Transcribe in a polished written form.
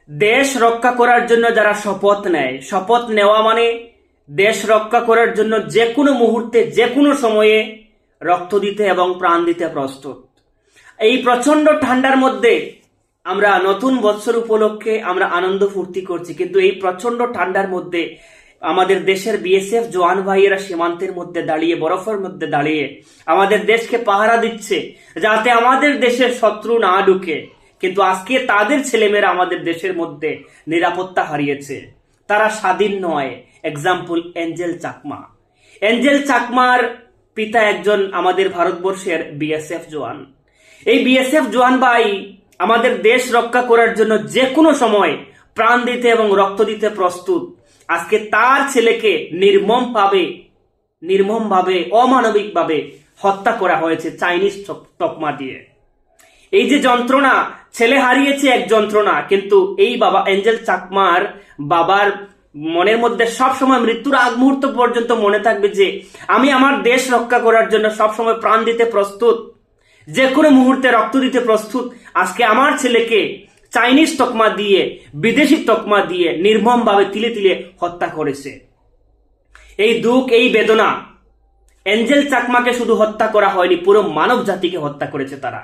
দেশ রক্ষা করার জন্য যারা শপথ নেয়, শপথ নেওয়া মানে দেশ রক্ষা করার জন্য যে কোনো মুহূর্তে যে কোনো সময়ে রক্ত দিতে এবং প্রাণ দিতে প্রস্তুত। এই প্রচন্ড ঠান্ডার মধ্যে আমরা নতুন বৎসর উপলক্ষে আমরা আনন্দ ফুর্তি করছি, কিন্তু এই প্রচন্ড ঠান্ডার মধ্যে আমাদের দেশের বিএসএফ জওয়ান ভাইয়েরা সীমান্তের মধ্যে দাঁড়িয়ে, বরফের মধ্যে দাঁড়িয়ে আমাদের দেশকে পাহারা দিচ্ছে যাতে আমাদের দেশের শত্রু না ঢুকে। কিন্তু আজকে তাদের ছেলেমেয়েরা আমাদের দেশের মধ্যে নিরাপত্তা হারিয়েছে, তারা স্বাধীন নয়। Example Angel Chakma. এঞ্জেল চাকমার পিতা একজন আমাদের ভারতবর্ষের বিএসএফ জওয়ান। এই বিএসএফ জওয়ান ভাই আমাদের দেশ রক্ষা করার জন্য যে কোনো সময় প্রাণ দিতে এবং রক্ত দিতে প্রস্তুত। আজকে তার ছেলেকে নির্মমভাবে অমানবিকভাবে হত্যা করা হয়েছে চাইনিজ তকমা দিয়ে। এই যে যন্ত্রণা, ছেলে হারিয়েছে এক যন্ত্রণা, কিন্তু এই বাবা এঞ্জেল চাকমার বাবার মনের মধ্যে সবসময় মৃত্যুর আগ মুহূর্ত পর্যন্ত মনে থাকবে যে আমি আমার দেশ রক্ষা করার জন্য সবসময় প্রাণ দিতে প্রস্তুত, যে কোনো মুহূর্তে রক্ত দিতে প্রস্তুত। আজকে আমার ছেলেকে চাইনিজ তকমা দিয়ে, বিদেশি তকমা দিয়ে নির্মমভাবে তিলে তিলে হত্যা করেছে। এই দুঃখ, এই বেদনা, এঞ্জেল চাকমাকে শুধু হত্যা করা হয়নি, পুরো মানব জাতিকে হত্যা করেছে তারা।